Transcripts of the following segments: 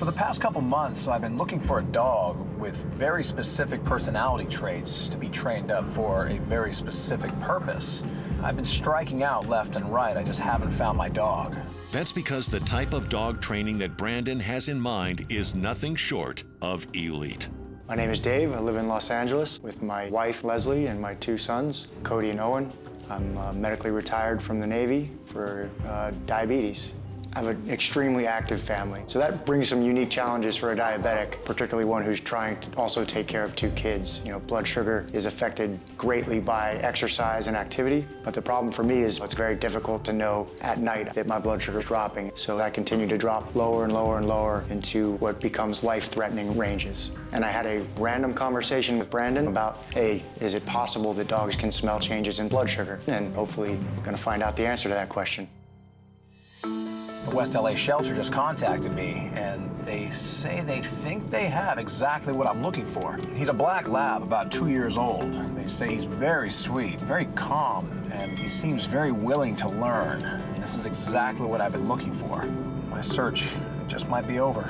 For the past couple months, I've been looking for a dog with very specific personality traits to be trained up for a very specific purpose. I've been striking out left and right. I just haven't found my dog. That's because the type of dog training that Brandon has in mind is nothing short of elite. My name is Dave. I live in Los Angeles with my wife, Leslie, and my 2 sons, Cody and Owen. I'm medically retired from the Navy for diabetes. I have an extremely active family, so that brings some unique challenges for a diabetic, particularly one who's trying to also take care of 2 kids. You know, blood sugar is affected greatly by exercise and activity, but the problem for me is it's very difficult to know at night that my blood sugar is dropping, so I continue to drop lower and lower and lower into what becomes life-threatening ranges. And I had a random conversation with Brandon about, hey, is it possible that dogs can smell changes in blood sugar? And hopefully I'm gonna find out the answer to that question. The West LA shelter just contacted me, and they say they think they have exactly what I'm looking for. He's a black lab, about 2 years old. They say he's very sweet, very calm, and he seems very willing to learn. This is exactly what I've been looking for. My search just might be over.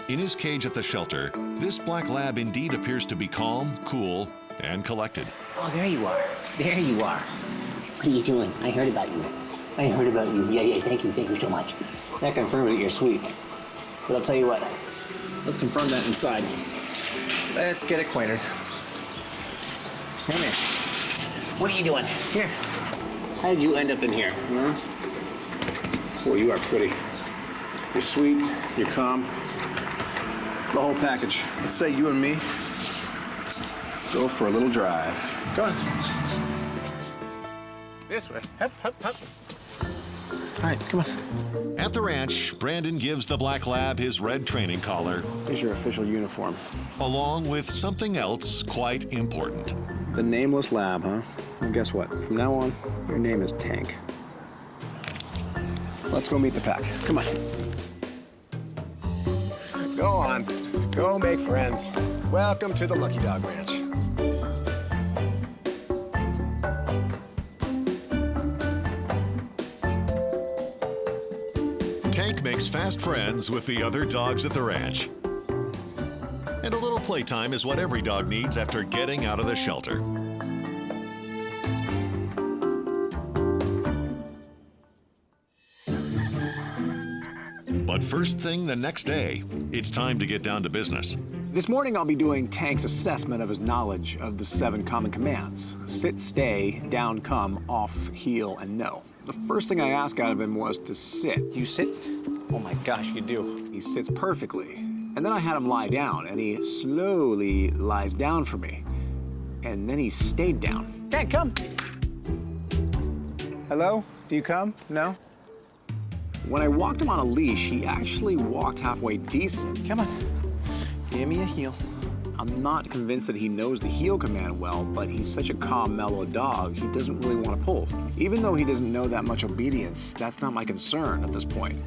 In his cage at the shelter, this black lab indeed appears to be calm, cool, and collected. Oh, there you are. There you are. What are you doing? I heard about you. Yeah, thank you so much. That confirms that you're sweet. But I'll tell you what, let's confirm that inside. Let's get acquainted. Come here. What are you doing? Here. How did you end up in here? Boy, you are pretty. You're sweet, you're calm. The whole package. Let's say you and me go for a little drive. Go on. This way. Hup, hup, hup. All right, come on. At the ranch, Brandon gives the black lab his red training collar, Here's your official uniform. along with something else quite important. The nameless lab, huh? Well, guess what? From now on, your name is Tank. Let's go meet the pack. Come on. Go on. Go make friends. Welcome to the Lucky Dog Ranch. Tank makes fast friends with the other dogs at the ranch. And a little playtime is what every dog needs after getting out of the shelter. But first thing the next day, it's time to get down to business. This morning, I'll be doing Tank's assessment of his knowledge of the 7 common commands. Sit, stay, down, come, off, heel, and no. The first thing I asked out of him was to sit. You sit? Oh my gosh, you do. He sits perfectly. And then I had him lie down, and he slowly lies down for me. And then he stayed down. Tank, come. Hello? Do you come? No? When I walked him on a leash, he actually walked halfway decent. Come on. Give me a heel. I'm not convinced that he knows the heel command well, but he's such a calm, mellow dog, he doesn't really want to pull. Even though he doesn't know that much obedience, that's not my concern at this point.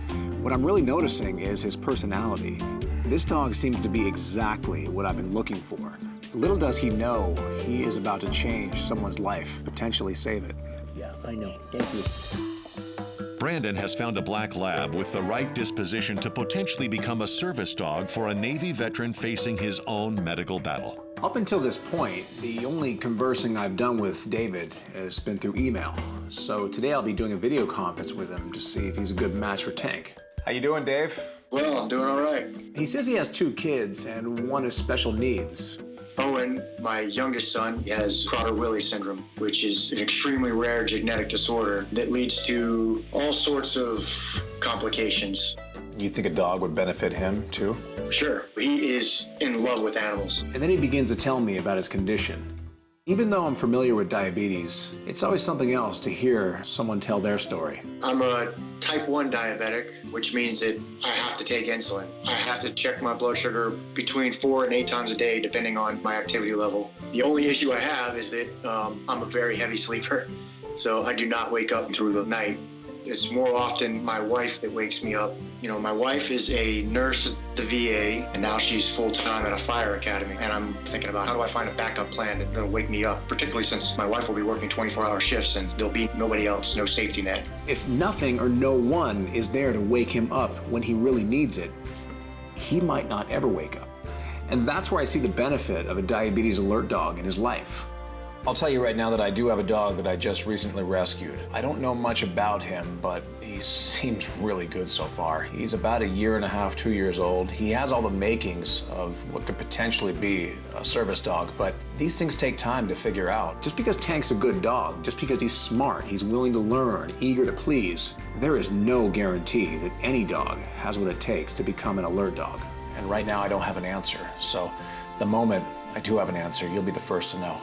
What I'm really noticing is his personality. This dog seems to be exactly what I've been looking for. Little does he know, he is about to change someone's life, potentially save it. Yeah, I know. Thank you. Brandon has found a black lab with the right disposition to potentially become a service dog for a Navy veteran facing his own medical battle. Up until this point, the only conversing I've done with David has been through email. So today I'll be doing a video conference with him to see if he's a good match for Tank. How you doing, Dave? Well, I'm doing all right. He says he has 2 kids and one has special needs. Owen, my youngest son, has Prader-Willi syndrome, which is an extremely rare genetic disorder that leads to all sorts of complications. You think a dog would benefit him, too? Sure, he is in love with animals. And then he begins to tell me about his condition. Even though I'm familiar with diabetes, it's always something else to hear someone tell their story. I'm a type 1 diabetic, which means that I have to take insulin. I have to check my blood sugar between 4 and 8 times a day, depending on my activity level. The only issue I have is that I'm a very heavy sleeper, so I do not wake up through the night. It's more often my wife that wakes me up. You know, my wife is a nurse at the VA, and now she's full-time at a fire academy. And I'm thinking about how do I find a backup plan that's gonna wake me up, particularly since my wife will be working 24-hour shifts and there'll be nobody else, no safety net. If nothing or no one is there to wake him up when he really needs it, he might not ever wake up. And that's where I see the benefit of a diabetes alert dog in his life. I'll tell you right now that I do have a dog that I just recently rescued. I don't know much about him, but he seems really good so far. He's about 1.5 years, 2 years old. He has all the makings of what could potentially be a service dog, but these things take time to figure out. Just because Tank's a good dog, just because he's smart, he's willing to learn, eager to please, there is no guarantee that any dog has what it takes to become an alert dog. And right now I don't have an answer, so the moment I do have an answer, you'll be the first to know.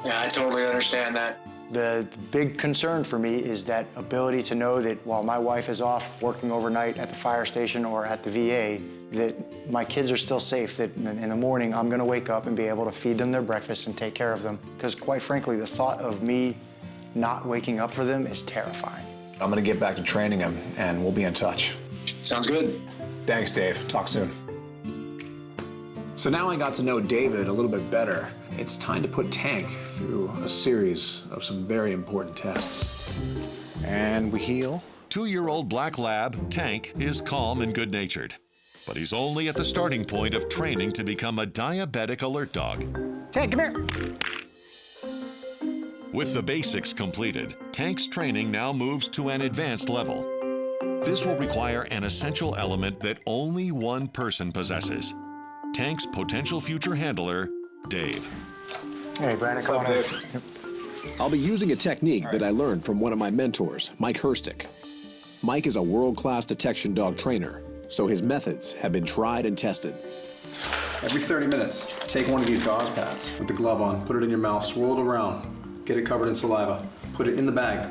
Yeah, I totally understand that. The big concern for me is that ability to know that while my wife is off working overnight at the fire station or at the VA, that my kids are still safe, that in the morning I'm gonna wake up and be able to feed them their breakfast and take care of them. Because quite frankly, the thought of me not waking up for them is terrifying. I'm gonna get back to training him and we'll be in touch. Sounds good. Thanks, Dave. Talk soon. So now I got to know David a little bit better. It's time to put Tank through a series of some very important tests. And we heal. 2-year-old black lab, Tank, is calm and good-natured. But he's only at the starting point of training to become a diabetic alert dog. Tank, come here. With the basics completed, Tank's training now moves to an advanced level. This will require an essential element that only one person possesses. Tank's potential future handler, Dave. Hey, Brandon, come on in. I'll be using a technique that I learned from one of my mentors, Mike Herstick. Mike is a world-class detection dog trainer, so his methods have been tried and tested. Every 30 minutes, take one of these gauze pads with the glove on, put it in your mouth, swirl it around, get it covered in saliva, put it in the bag.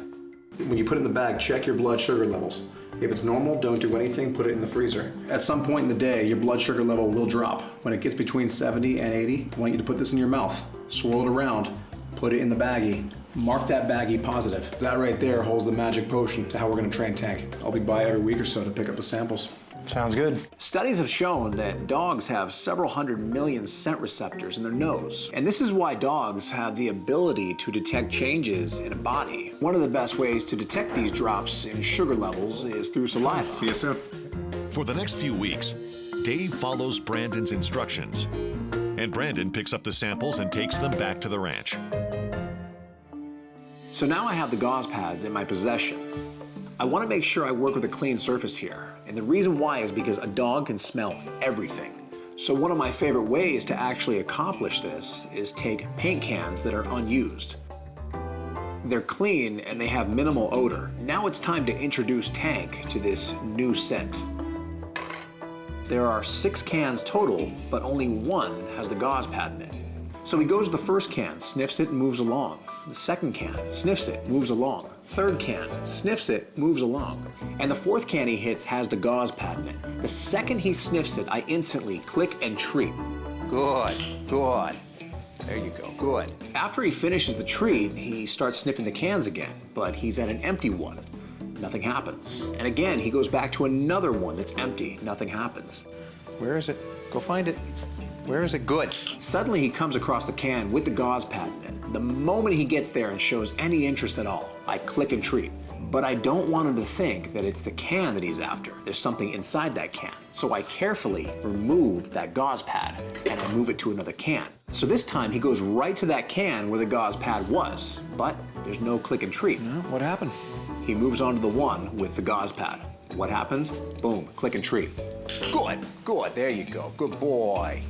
When you put it in the bag, check your blood sugar levels. If it's normal, don't do anything, put it in the freezer. At some point in the day, your blood sugar level will drop. When it gets between 70 and 80, I want you to put this in your mouth, swirl it around, put it in the baggie, mark that baggie positive. That right there holds the magic potion to how we're gonna train Tank. I'll be by every week or so to pick up the samples. Sounds good. Studies have shown that dogs have several hundred million scent receptors in their nose. And this is why dogs have the ability to detect changes in a body. One of the best ways to detect these drops in sugar levels is through saliva. See you soon. For the next few weeks, Dave follows Brandon's instructions, and Brandon picks up the samples and takes them back to the ranch. So now I have the gauze pads in my possession. I want to make sure I work with a clean surface here. And the reason why is because a dog can smell everything. So one of my favorite ways to actually accomplish this is take paint cans that are unused. They're clean and they have minimal odor. Now it's time to introduce Tank to this new scent. There are 6 cans total, but only one has the gauze pad in it. So he goes to the first can, sniffs it, and moves along. The second can, sniffs it, moves along. Third can, sniffs it, moves along. And the fourth can he hits has the gauze pad in it. The second he sniffs it, I instantly click and treat. Good, good. There you go, good. After he finishes the treat, he starts sniffing the cans again, but he's at an empty one. Nothing happens. And again, he goes back to another one that's empty. Nothing happens. Where is it? Go find it. Where is it? Good. Suddenly he comes across the can with the gauze pad in it. The moment he gets there and shows any interest at all, I click and treat. But I don't want him to think that it's the can that he's after. There's something inside that can. So I carefully remove that gauze pad and I move it to another can. So this time he goes right to that can where the gauze pad was, but there's no click and treat. What happened? He moves on to the one with the gauze pad. What happens? Boom, click and treat. Good, good. There you go. Good boy.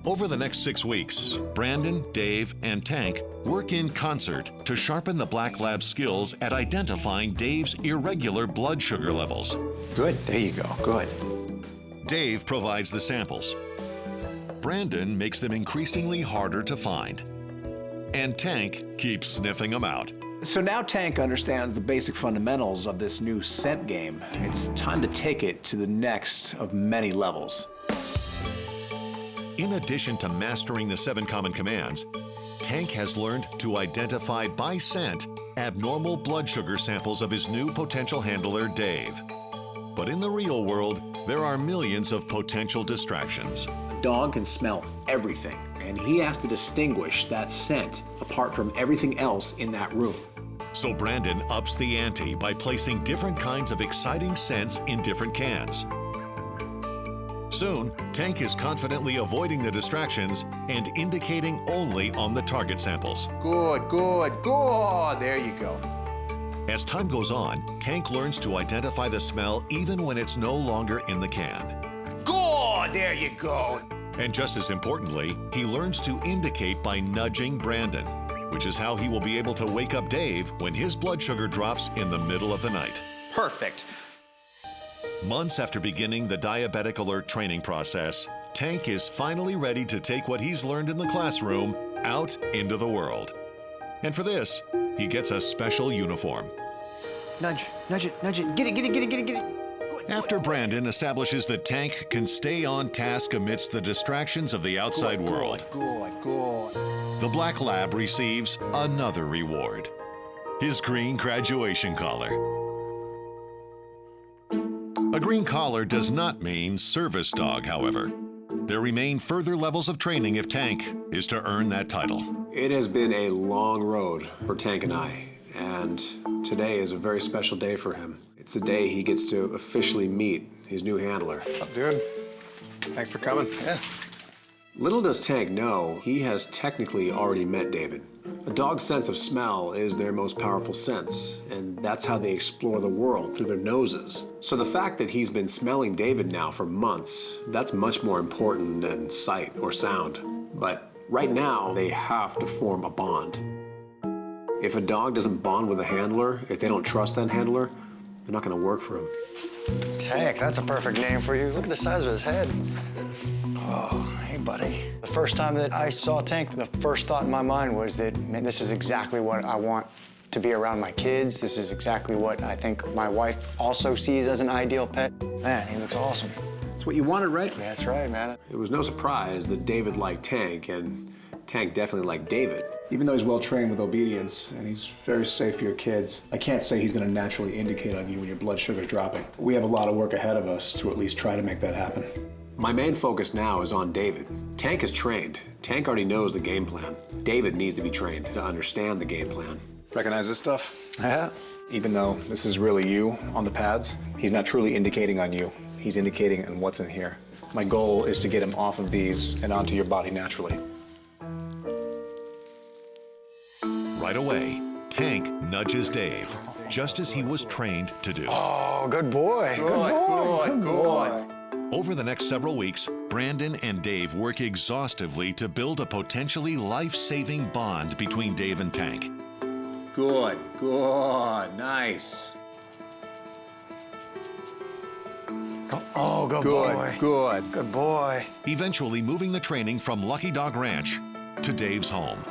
Over the next 6 weeks, Brandon, Dave, and Tank work in concert to sharpen the Black Lab's skills at identifying Dave's irregular blood sugar levels. Good, there you go. Good. Dave provides the samples. Brandon makes them increasingly harder to find. And Tank keeps sniffing them out. So now Tank understands the basic fundamentals of this new scent game. It's time to take it to the next of many levels. In addition to mastering the 7 common commands, Tank has learned to identify by scent abnormal blood sugar samples of his new potential handler, Dave. But in the real world, there are millions of potential distractions. A dog can smell everything, and he has to distinguish that scent apart from everything else in that room. So Brandon ups the ante by placing different kinds of exciting scents in different cans. Soon, Tank is confidently avoiding the distractions and indicating only on the target samples. Good, good, good. There you go. As time goes on, Tank learns to identify the smell even when it's no longer in the can. Good. There you go. And just as importantly, he learns to indicate by nudging Brandon, which is how he will be able to wake up Dave when his blood sugar drops in the middle of the night. Perfect. Months after beginning the Diabetic Alert training process, Tank is finally ready to take what he's learned in the classroom out into the world. And for this, he gets a special uniform. Nudge, nudge it, nudge it. Get it, get it, get it, get it, get it. After Brandon establishes that Tank can stay on task amidst the distractions of the outside world, Good, good. the Black Lab receives another reward: his green graduation collar. A green collar does not mean service dog, however. There remain further levels of training if Tank is to earn that title. It has been a long road for Tank and I, and today is a very special day for him. It's the day he gets to officially meet his new handler. What's up, dude? Thanks for coming. Yeah. Little does Tank know, he has technically already met David. A dog's sense of smell is their most powerful sense, and that's how they explore the world, through their noses. So the fact that he's been smelling David now for months, that's much more important than sight or sound. But right now, they have to form a bond. If a dog doesn't bond with a handler, if they don't trust that handler, they're not gonna work for him. Tank, that's a perfect name for you. Look at the size of his head. Oh, hey, buddy. The first time that I saw Tank, the first thought in my mind was that, man, this is exactly what I want to be around my kids. This is exactly what I think my wife also sees as an ideal pet. Man, he looks awesome. It's what you wanted, right? Yeah, that's right, man. It was no surprise that David liked Tank, and Tank definitely liked David. Even though he's well trained with obedience and he's very safe for your kids, I can't say he's going to naturally indicate on you when your blood sugar's dropping. We have a lot of work ahead of us to at least try to make that happen. My main focus now is on David. Tank is trained. Tank already knows the game plan. David needs to be trained to understand the game plan. Recognize this stuff? Yeah. Even though this is really you on the pads, he's not truly indicating on you. He's indicating on what's in here. My goal is to get him off of these and onto your body naturally. Right away, Tank nudges Dave, just as he was trained to do. Oh, good boy. Good, good. Over the next several weeks, Brandon and Dave work exhaustively to build a potentially life-saving bond between Dave and Tank. Good, good, nice. Oh, good boy. Good. Good boy. Eventually moving the training from Lucky Dog Ranch to Dave's home.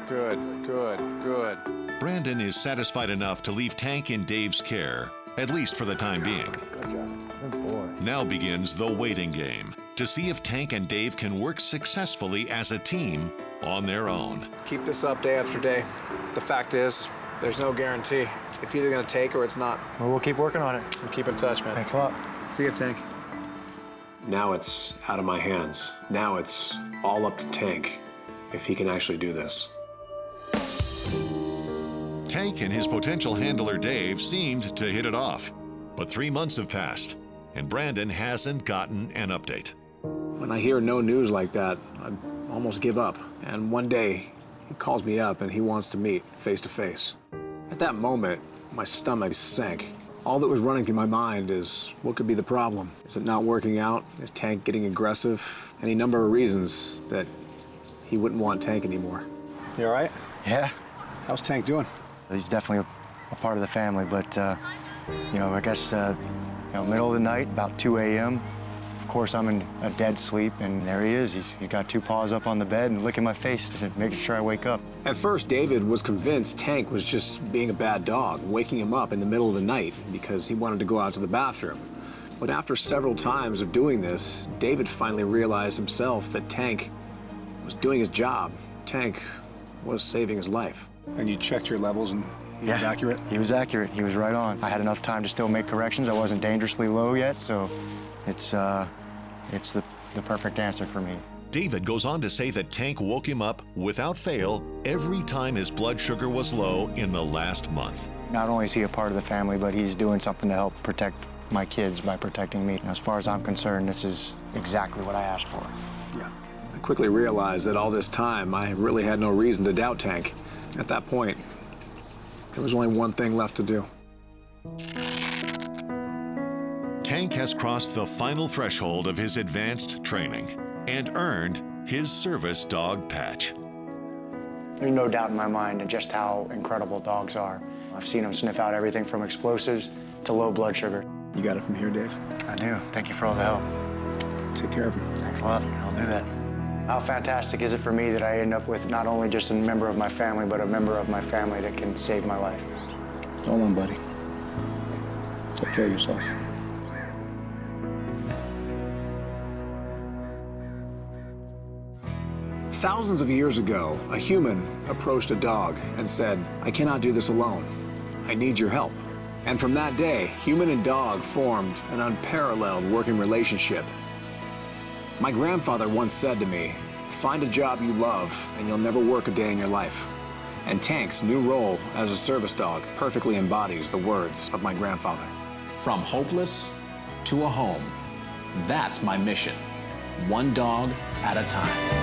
Good, good, good. Brandon is satisfied enough to leave Tank in Dave's care, at least for the time being. Good job. Good boy. Now begins the waiting game to see if Tank and Dave can work successfully as a team on their own. Keep this up day after day. The fact is, there's no guarantee. It's either gonna take or it's not. Well, we'll keep working on it. And keep in touch, man. Thanks a lot. See you, Tank. Now it's out of my hands. Now it's all up to Tank, if he can actually do this. Tank and his potential handler Dave seemed to hit it off. But 3 months have passed, and Brandon hasn't gotten an update. When I hear no news like that, I almost give up. And one day, he calls me up and he wants to meet face to face. At that moment, my stomach sank. All that was running through my mind is, what could be the problem? Is it not working out? Is Tank getting aggressive? Any number of reasons that he wouldn't want Tank anymore. You all right? Yeah. How's Tank doing? He's definitely a part of the family, but, you know, I guess, middle of the night, about 2 a.m., of course, I'm in a dead sleep, and there he is. He's got 2 paws up on the bed and licking my face, just making sure I wake up. At first, David was convinced Tank was just being a bad dog, waking him up in the middle of the night because he wanted to go out to the bathroom. But after several times of doing this, David finally realized himself that Tank was doing his job. Tank was saving his life. And you checked your levels and He was accurate? He was accurate. He was right on. I had enough time to still make corrections. I wasn't dangerously low yet, so it's the perfect answer for me. David goes on to say that Tank woke him up without fail every time his blood sugar was low in the last month. Not only is he a part of the family, but he's doing something to help protect my kids by protecting me. As far as I'm concerned, this is exactly what I asked for. Yeah. I quickly realized that all this time, I really had no reason to doubt Tank. At that point, there was only one thing left to do. Tank has crossed the final threshold of his advanced training and earned his service dog patch. There's no doubt in my mind just how incredible dogs are. I've seen them sniff out everything from explosives to low blood sugar. You got it from here, Dave? I do. Thank you for all the help. Take care of him. Thanks a lot. I'll do that. How fantastic is it for me that I end up with not only just a member of my family, but a member of my family that can save my life. Hold on, buddy. Take care of yourself. Thousands of years ago, a human approached a dog and said, "I cannot do this alone. I need your help." And from that day, human and dog formed an unparalleled working relationship. My grandfather once said to me, "Find a job you love and you'll never work a day in your life." And Tank's new role as a service dog perfectly embodies the words of my grandfather. From hopeless to a home. That's my mission. One dog at a time.